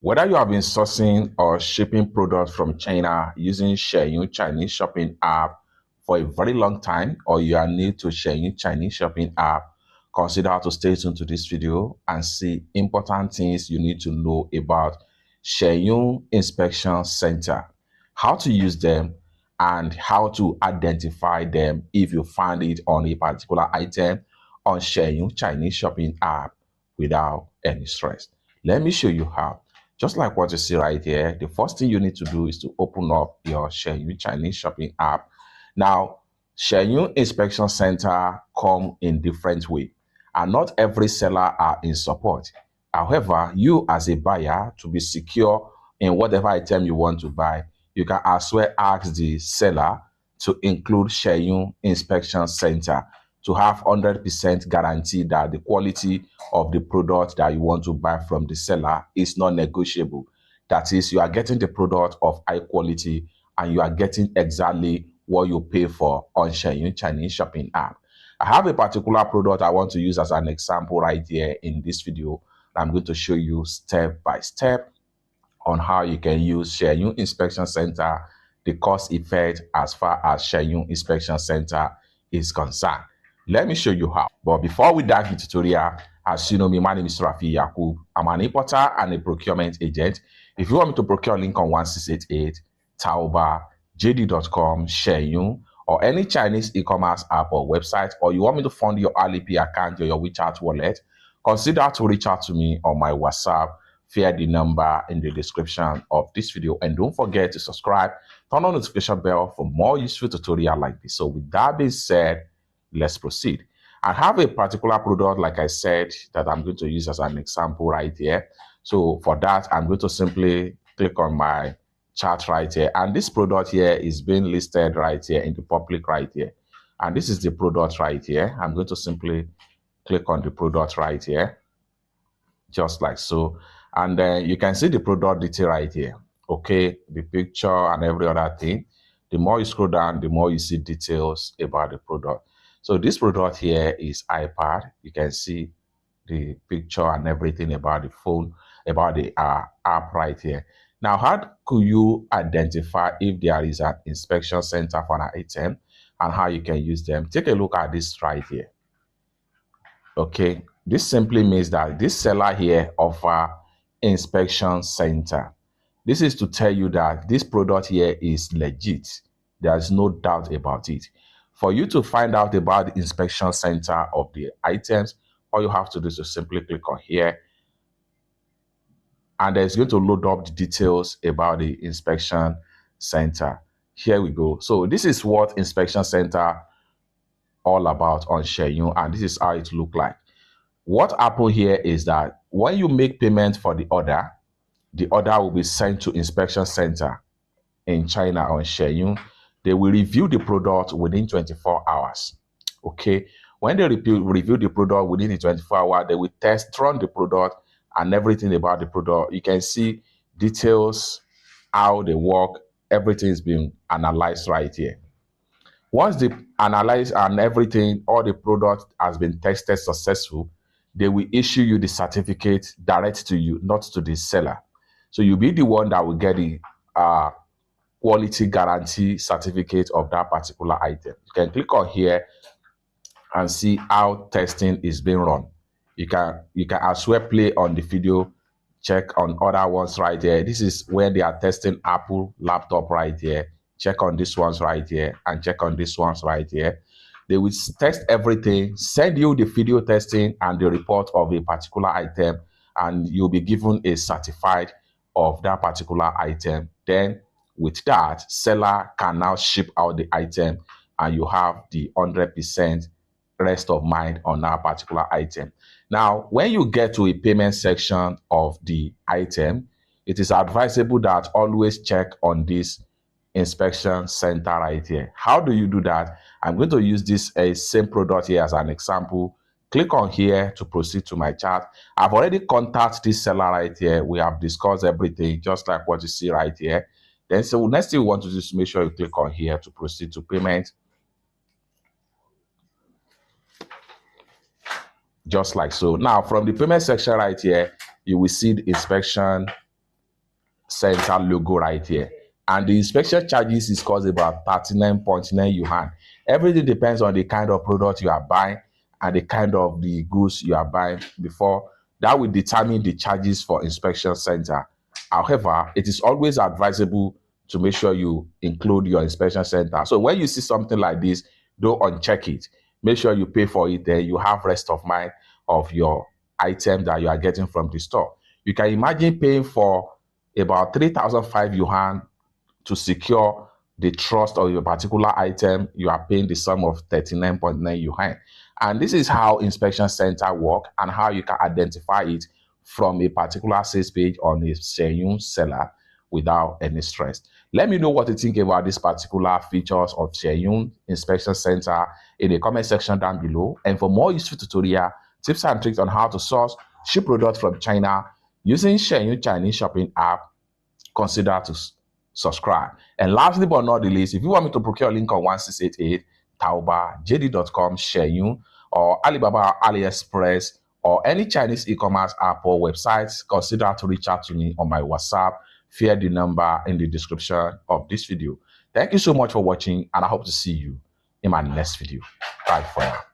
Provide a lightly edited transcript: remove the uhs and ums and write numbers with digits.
Whether you have been sourcing or shipping products from China using Xianyu Chinese shopping app for a very long time, or you are new to Xianyu Chinese shopping app, consider to stay tuned to this video and see important things you need to know about Xianyu Inspection Center, how to use them, and how to identify them if you find it on a particular item on Xianyu Chinese shopping app without any stress. Let me show you how. Just like what you see right here, the first thing you need to do is to open up your Xianyu Chinese shopping app. Now, Xianyu Inspection Center come in different way, and not every seller are in support. However, you as a buyer, to be secure in whatever item you want to buy, you can as well ask the seller to include Xianyu Inspection Center to have 100% guarantee that the quality of the product that you want to buy from the seller is not negotiable. That is, you are getting the product of high quality and you are getting exactly what you pay for on Xianyu Chinese shopping app. I have a particular product I want to use as an example right here in this video. I'm going to show you step by step on how you can use Xianyu Inspection Center, the cost effect as far as Xianyu Inspection Center is concerned. Let me show you how. But before we dive into the tutorial, as you know me, my name is Rafi Yakub. I'm an importer and a procurement agent. If you want me to procure link on 1688, Taoba, JD.com, Xianyu, or any Chinese e-commerce app or website, or you want me to fund your Alipay account or your WeChat wallet, consider to reach out to me on my WhatsApp via the number in the description of this video. And don't forget to subscribe, turn on the notification bell for more useful tutorial like this. So with that being said, let's proceed. I have a particular product, like I said, that I'm going to use as an example right here. So for that, I'm going to simply click on my chart right here. And this product here is being listed right here in the public right here. And this is the product right here. I'm going to simply click on the product right here, just like so. And then you can see the product detail right here. Okay, the picture and every other thing. The more you scroll down, the more you see details about the product. So this product here is iPad. You can see the picture and everything about the phone, about the app right here. Now, how could you identify if there is an inspection center for an item and how you can use them? Take a look at this right here. Okay, this simply means that this seller here offer inspection center. This is to tell you that this product here is legit. There's no doubt about it. For you to find out about the inspection center of the items, all you have to do is to simply click on here, and it's going to load up the details about the inspection center. Here we go. So this is what inspection center all about on Xianyu, and this is how it look like. What happened here is that when you make payment for the order will be sent to inspection center in China on Xianyu. They will review the product within 24 hours. Okay, when they review the product within the 24 hours, they will run the product and everything about the product. You can see details, how they work, everything is being analyzed right here. Once they analyze and everything, all the product has been tested successful, they will issue you the certificate direct to you, not to the seller. So you'll be the one that will get the quality guarantee certificate of that particular item. You can click on here and see how testing is being run. You can as well play on the video, check on other ones right here. This is where they are testing Apple laptop right here. Check on these ones right here and check on these ones right here. They will test everything, send you the video testing and the report of a particular item, and you'll be given a certified of that particular item. Then with that, seller can now ship out the item and you have the 100% rest of mind on that particular item. Now, when you get to a payment section of the item, it is advisable that always check on this inspection center right here. How do you do that? I'm going to use this same product here as an example. Click on here to proceed to my chart. I've already contacted this seller right here. We have discussed everything just like what you see right here. Then so next thing we want to do is make sure you click on here to proceed to payment. Just like so. Now from the payment section right here, you will see the inspection center logo right here. And the inspection charges is cost about 39.9 yuan. Everything depends on the kind of product you are buying and the kind of the goods you are buying before. That will determine the charges for inspection center. However, it is always advisable to make sure you include your inspection center. So when you see something like this, don't uncheck it. Make sure you pay for it, then you have rest of mind of your item that you are getting from the store. You can imagine paying for about 3,005 yuan to secure the trust of your particular item. You are paying the sum of 39.9 yuan. And this is how inspection center work and how you can identify it from a particular sales page on a Xianyu seller without any stress. Let me know what you think about these particular features of Xianyu Inspection Center in the comment section down below. And for more useful tutorial, tips and tricks on how to source, ship products from China using Xianyu Chinese shopping app, consider to subscribe. And lastly but not the least, if you want me to procure a link on 1688, Taoba, JD.com, Xianyu, or Alibaba, AliExpress, or any Chinese e-commerce app or websites, consider to reach out to me on my WhatsApp via the number in the description of this video. Thank you so much for watching, and I hope to see you in my next video. Bye for now.